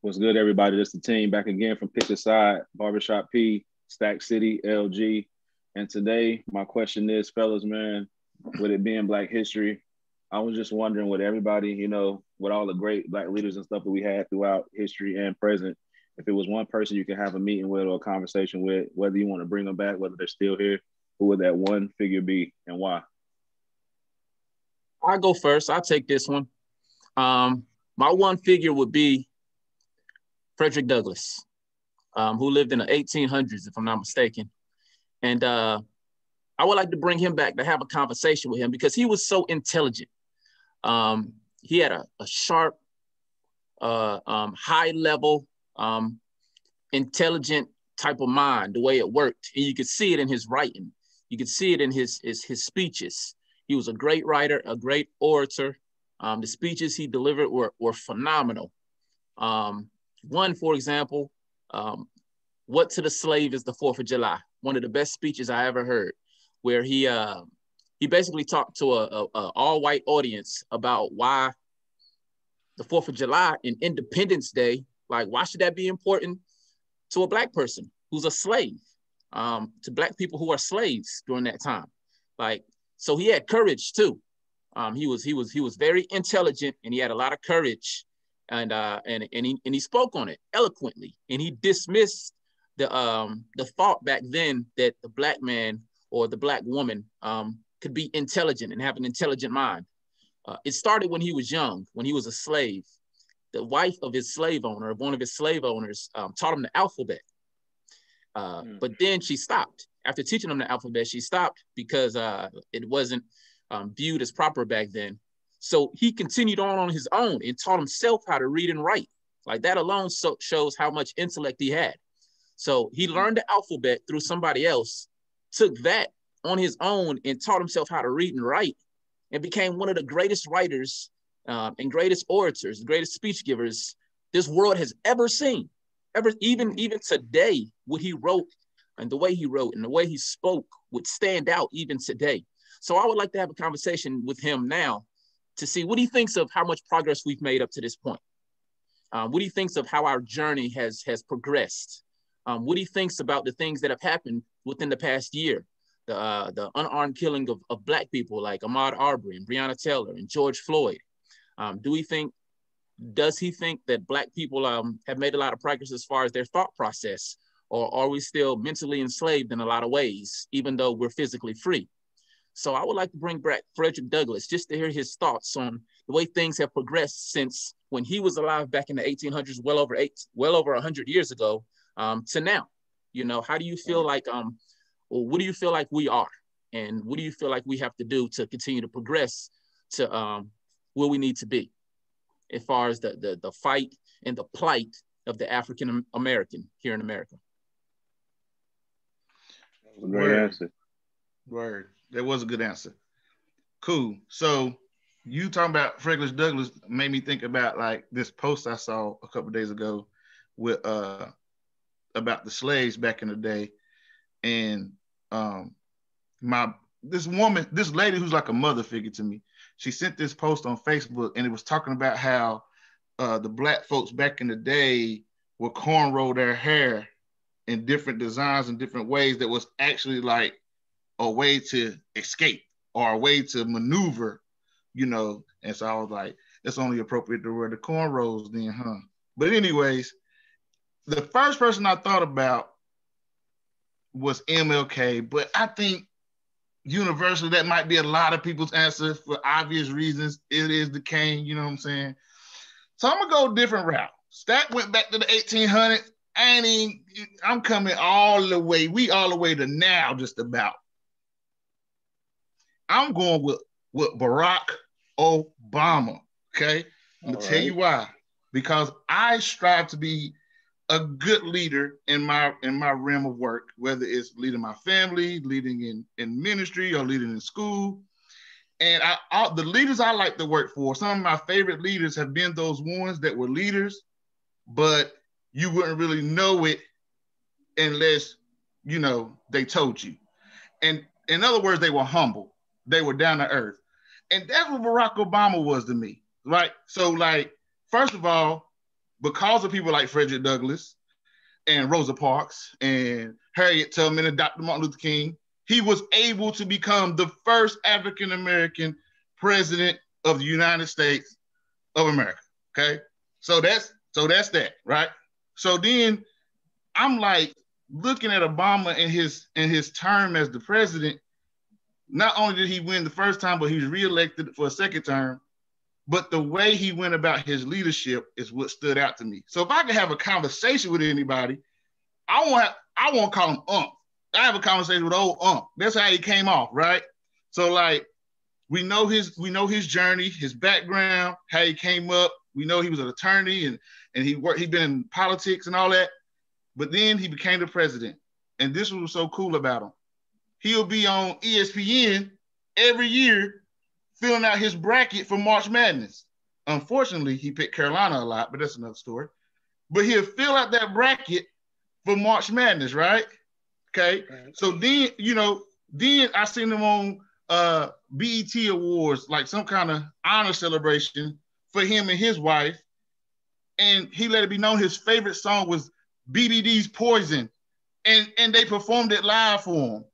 What's good, everybody? This is the team back again from Pitch Side, Barbershop P, Stack City, LG. And today, my question is, fellas, man, with it being Black History, I was just wondering with everybody, with all the great Black leaders and stuff that we had throughout history and present, if it was one person you could have a meeting with or a conversation with, whether you want to bring them back, whether they're still here, who would that one figure be and why? I'll go first. I'll take this one. My one figure would be Frederick Douglass, who lived in the 1800s, if I'm not mistaken. And I would like to bring him back to have a conversation with him because he was so intelligent. He had a sharp, high level, intelligent type of mind, the way it worked. And you could see it in his writing. You could see it in his speeches. He was a great writer, a great orator. The speeches he delivered were phenomenal. One, for example, what to the slave is the 4th of July. One of the best speeches I ever heard, where he basically talked to a all-white audience about why the 4th of July and Independence Day, like why should that be important to a Black person who's a slave, to Black people who are slaves during that time. Like, so he had courage too. He was very intelligent and he had a lot of courage. And he spoke on it eloquently, and he dismissed the thought back then that the Black man or the Black woman could be intelligent and have an intelligent mind. It started when he was young, when he was a slave. The wife of his slave owner, of one of his slave owners, taught him the alphabet. But then she stopped. After teaching him the alphabet, she stopped because it wasn't viewed as proper back then. So he continued on his own and taught himself how to read and write. Like that alone shows how much intellect he had. So he learned the alphabet through somebody else, took that on his own and taught himself how to read and write, and became one of the greatest writers and greatest orators, greatest speech givers this world has ever seen. Even today, what he wrote and the way he wrote and the way he spoke would stand out even today. So I would like to have a conversation with him now to see what he thinks of how much progress we've made up to this point. What he thinks of how our journey has progressed. What he thinks about the things that have happened within the past year. The unarmed killing of Black people like Ahmaud Arbery and Breonna Taylor and George Floyd. Does he think that Black people have made a lot of progress as far as their thought process? Or are we still mentally enslaved in a lot of ways, even though we're physically free? So I would like to bring back Frederick Douglass just to hear his thoughts on the way things have progressed since when he was alive back in the 1800s, well over 100 years ago, to now. How do you feel like, what do you feel like we are? And what do you feel like we have to do to continue to progress to where we need to be as far as the fight and the plight of the African American here in America? That was a great answer. Word. That was a good answer. Cool. So you talking about Frederick Douglass made me think about like this post I saw a couple of days ago with about the slaves back in the day. And this lady who's like a mother figure to me, she sent this post on Facebook and it was talking about how the Black folks back in the day would cornrow their hair in different designs and different ways that was actually like a way to escape or a way to maneuver, And so I was like, it's only appropriate to wear the cornrows then, huh? But anyways, the first person I thought about was MLK, but I think universally that might be a lot of people's answer for obvious reasons. It is the Kane, you know what I'm saying? So I'm gonna go a different route. Stack went back to the 1800s. I'm coming all the way to now just about. I'm going with Barack Obama, okay? I'm going to tell you why. Because I strive to be a good leader in my realm of work, whether it's leading my family, leading in ministry, or leading in school. And the leaders I like to work for, some of my favorite leaders have been those ones that were leaders, but you wouldn't really know it unless, they told you. And in other words, they were humble. They were down to earth. And that's what Barack Obama was to me, right? So like, first of all, because of people like Frederick Douglass and Rosa Parks and Harriet Tubman and Dr. Martin Luther King, he was able to become the first African-American president of the United States of America. Okay. So that's that, right? So then I'm like looking at Obama in his term as the president. Not only did he win the first time, but he was reelected for a second term. But the way he went about his leadership is what stood out to me. So if I could have a conversation with anybody, I won't call him Unc. I have a conversation with old Unc. That's how he came off, right? So like we know his journey, his background, how he came up. We know he was an attorney and he'd been in politics and all that. But then he became the president. And this was so cool about him. He'll be on ESPN every year filling out his bracket for March Madness. Unfortunately, he picked Carolina a lot, but that's another story. But he'll fill out that bracket for March Madness, right? Okay. So then, then I seen him on BET Awards, like some kind of honor celebration for him and his wife. And he let it be known his favorite song was BBD's Poison. And they performed it live for him.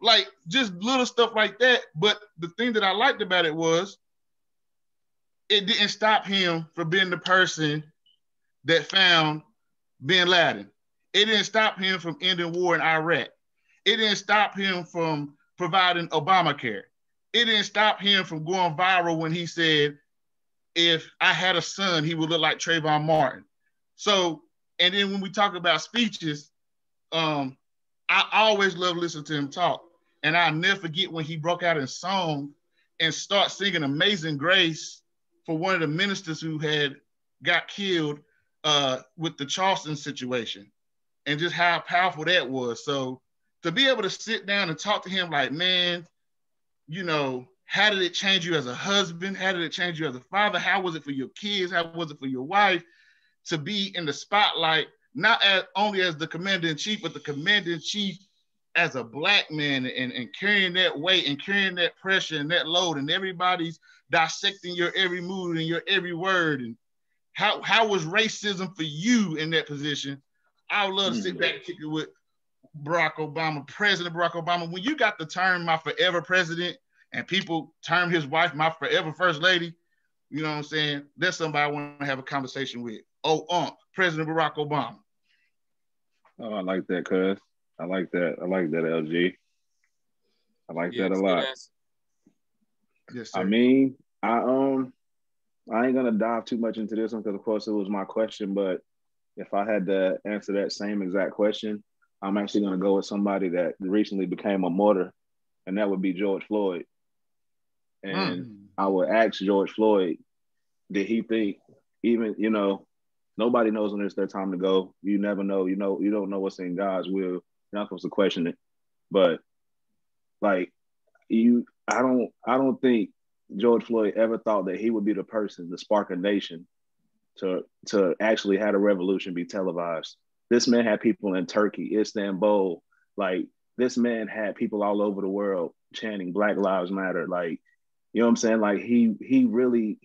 Like just little stuff like that. But the thing that I liked about it was it didn't stop him from being the person that found bin Laden. It didn't stop him from ending war in Iraq. It didn't stop him from providing Obamacare. It didn't stop him from going viral when he said, if I had a son, he would look like Trayvon Martin. So, and then when we talk about speeches, I always love listening to him talk. And I'll never forget when he broke out in song and start singing Amazing Grace for one of the ministers who had got killed with the Charleston situation and just how powerful that was. So to be able to sit down and talk to him like, man, how did it change you as a husband? How did it change you as a father? How was it for your kids? How was it for your wife to be in the spotlight? Not only as the commander-in-chief, but the commander-in-chief as a Black man and carrying that weight and carrying that pressure and that load, and everybody's dissecting your every mood and your every word. And how was racism for you in that position? I would love to sit back and kick it with Barack Obama, President Barack Obama. When you got the term my forever president and people term his wife my forever first lady, you know what I'm saying? That's somebody I want to have a conversation with. President Barack Obama. Oh, I like that, cuz. I like that, LG. I like that a lot. Yes, sir. I mean, I ain't gonna dive too much into this one because, of course, it was my question. But if I had to answer that same exact question, I'm actually gonna go with somebody that recently became a martyr, and that would be George Floyd. And I would ask George Floyd, did he think even, nobody knows when it's their time to go. You never know. You don't know what's in God's will. You're not supposed to question it. But like I don't think George Floyd ever thought that he would be the person to spark a nation to actually have a revolution be televised. This man had people in Turkey, Istanbul. Like this man had people all over the world chanting Black Lives Matter. Like, you know what I'm saying? Like he really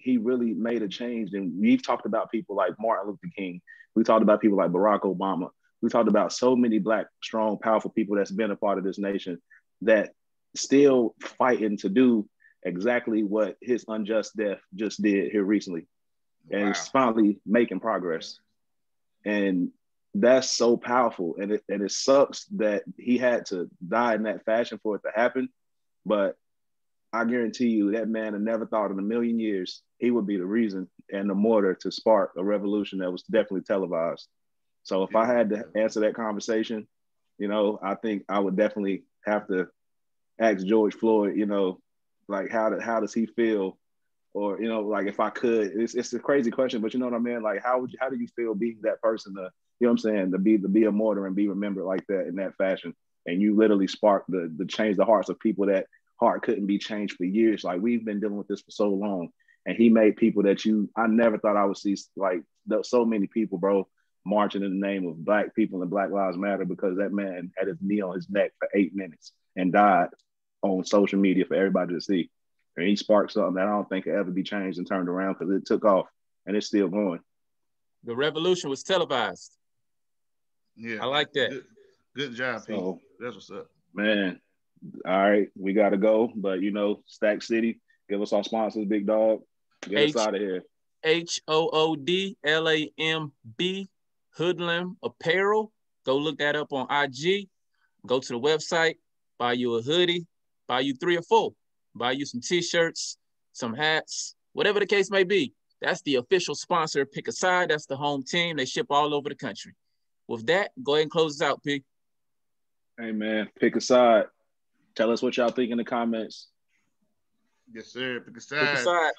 made a change. And we've talked about people like Martin Luther King. We talked about people like Barack Obama. We talked about so many Black, strong, powerful people that's been a part of this nation that still fighting to do exactly what his unjust death just did here recently. And it's finally making progress. And that's so powerful. And it sucks that he had to die in that fashion for it to happen. But I guarantee you that man had never thought in a million years he would be the reason and the mortar to spark a revolution that was definitely televised. So if I had to answer that conversation, I think I would definitely have to ask George Floyd, like how does he feel? Or, like if I could, it's a crazy question, but you know what I mean? Like how do you feel being that person to, you know what I'm saying, to be a martyr and be remembered like that in that fashion? And you literally sparked the change the hearts of people that heart couldn't be changed for years. Like we've been dealing with this for so long, and he made people that I never thought I would see, like so many people, bro, marching in the name of Black people and Black Lives Matter because that man had his knee on his neck for 8 minutes and died on social media for everybody to see. And he sparked something that I don't think could ever be changed and turned around because it took off and it's still going. The revolution was televised. Yeah, I like that. Good job, Pete. So, That's what's up. man, all right, we got to go. But, you know, Stack City, give us our sponsors, big dog. Get us out of here. HOODLAMB, Hoodlum Apparel. Go look that up on IG. Go to the website, buy you a hoodie, buy you 3 or 4, buy you some t-shirts, some hats, whatever the case may be. That's the official sponsor. Pick a side. That's the home team. They ship all over the country. With that, go ahead and close us out, P. Hey, man, pick a side. Tell us what y'all think in the comments. Yes, sir. Pick a side. Pick a side.